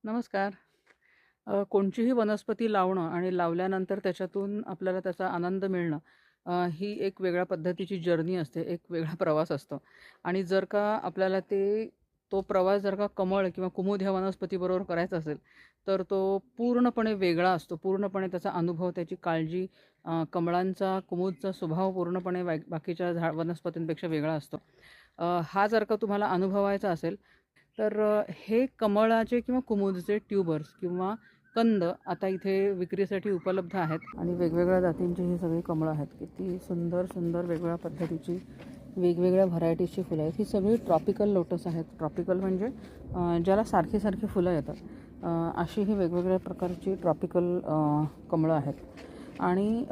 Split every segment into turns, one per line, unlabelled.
नमस्कार. कोणतीही वनस्पती लावणं आणि लावल्यानंतर त्याच्यातून आपल्याला त्याचा आनंद मिळणं ही एक वेगळ्या पद्धतीची जर्नी असते, एक वेगळा प्रवास असतो. आणि जर का आपल्याला तो प्रवास जर का कमळ किंवा कुमुद ह्या वनस्पतीबरोबर करायचा असेल, तर तो पूर्णपणे वेगळा असतो. पूर्णपणे त्याचा अनुभव, त्याची काळजी, कमळांचा, कुमुदचा स्वभाव पूर्णपणे बाकीच्या वनस्पतींपेक्षा वेगळा असतो. हा जर का तुम्हाला अनुभवायचा असेल, तर हे कमळाचे किंवा कुमुदचे ट्यूबर्स किंवा कंद आता इथे विक्रीसाठी उपलब्ध आहेत आणि वेगवेगळ्या जातींची ही सगळी कमळं आहेत. किती सुंदर सुंदर वेगवेगळ्या पद्धतीची वेगवेगळ्या व्हरायटीजची फुलं आहेत. ही सगळी ट्रॉपिकल लोटस आहेत. ट्रॉपिकल म्हणजे ज्याला सारखी सारखी फुलं येतात, अशी ही वेगवेगळ्या प्रकारची ट्रॉपिकल कमळं आहेत. आणि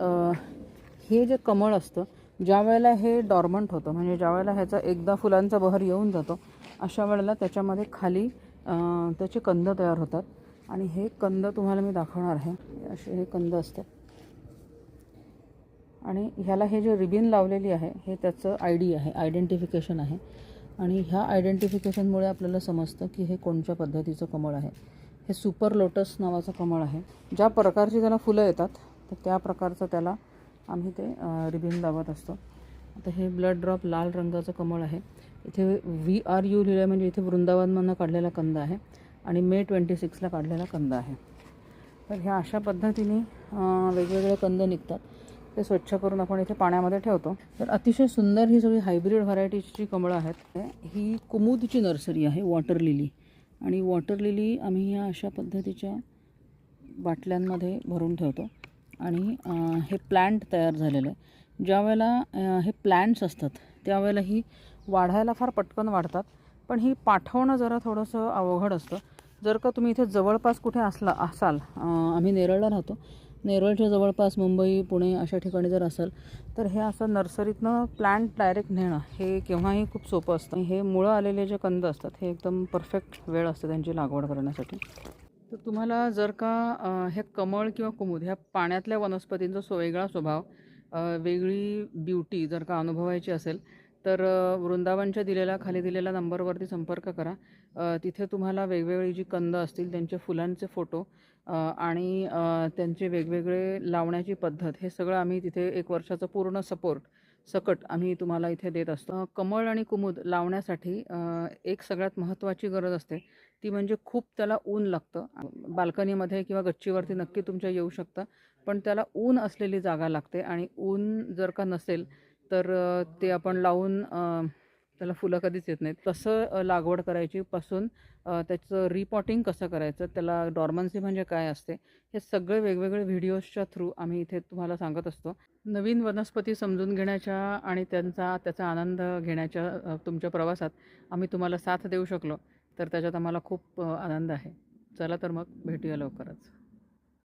हे जे कमळ असतं, ज्या वेळेला हे डॉर्मंट होतं, म्हणजे ज्या वेळेला ह्याचा एकदा फुलांचा बहर येऊन जातो, अशा वेळेला त्याच्यामध्ये खाली त्याचे कंद तयार होतात. आणि हे कंद तुम्हाला मी दाखवणार आहे. असे हे कंद असतात आणि ह्याला हे जे रिबिन लावलेली आहे हे त्याचं ID आहे, आयडेंटिफिकेशन आहे. आणि ह्या आयडेंटिफिकेशनमुळे आपल्याला समजतं की हे कोणत्या पद्धतीचं कमळ आहे. हे सुपर लोटस नावाचं कमळ आहे. ज्या प्रकारची त्याला फुलं येतात तर त्या प्रकारचं त्याला आम्ही ते रिबिन लावत असतो. आता हे ब्लड ड्रॉप लाल रंगाचं कमळ आहे. इथे VRU लिहिलं आहे, म्हणजे इथे वृंदावनमधनं काढलेला कंद आहे आणि May 26ला काढलेला कंद आहे. तर ह्या अशा पद्धतीने वेगवेगळे कंद निघतात. ते स्वच्छ करून आपण इथे पाण्यामध्ये ठेवतो. तर अतिशय सुंदर ही सगळी हायब्रिड व्हरायटीची कमळं आहेत. ही कुमुदची नर्सरी आहे, वॉटर लिली. आणि वॉटर लिली आम्ही ह्या अशा पद्धतीच्या बाटल्यांमध्ये भरून ठेवतो. आणि हे प्लॅन्ट तयार झालेलं आहे. ज्या वेळेला हे प्लॅन्ट्स असतात त्यावेळेला ही वाढायला फार पटकन वाढतात, पण ही पाठवणं जरा थोडंसं अवघड असतं. जर का तुम्ही इथे जवळपास कुठे असाल, आम्ही नेरळला राहतो, नेरळच्या जवळपास मुंबई, पुणे अशा ठिकाणी जर असाल, तर हे असं नर्सरीतनं प्लॅन्ट डायरेक्ट नेणं हे केव्हाही खूप सोपं असतं. हे मुळं आलेले जे कंद असतात हे एकदम परफेक्ट वेळ असते त्यांची लागवड करण्यासाठी. तर तुम्हाला जर का हे कमळ किंवा कुमुद ह्या पाण्यातल्या वनस्पतींचा वेगळा स्वभाव, वेगळी ब्युटी जर का अनुभवायची असेल, तर वृंदावनच्या खाली दिलेल्या नंबरवरती संपर्क करा. तिथे तुम्हाला वेगवेगळी जी कंद असतील त्यांचे फुलांचे फोटो आणि त्यांचे वेगवेगळे लावण्याची पद्धत, हे सगळं आम्ही तिथे 1 वर्षाचं पूर्ण सकट आम्ही तुम्हाला इथे देत असतो. कमळ आणि कुमुद लावण्यासाठी एक सगळ्यात महत्त्वाची गरज असते, ती म्हणजे खूप त्याला ऊन लागतं. बाल्कनीमध्ये किंवा गच्चीवरती नक्की तुमच्या येऊ शकता, पण त्याला ऊन असलेली जागा लागते. आणि ऊन जर का नसेल तर ते आपण लावून त्याला फुलं कधीच येत नाहीत. कसं लागवड करायची पासून त्याचं रिपॉटिंग कसं करायचं, त्याला डॉर्मन्सी म्हणजे काय असते, हे सगळे वेगवेगळे व्हिडिओजच्या थ्रू आम्ही इथे तुम्हाला सांगत असतो. नवीन वनस्पती समजून घेण्याच्या आणि त्याचा आनंद घेण्याच्या तुमच्या प्रवासात आम्ही तुम्हाला साथ देऊ शकलो, तर त्याच्यात आम्हाला खूप आनंद आहे. चला तर मग भेटूया लवकरच.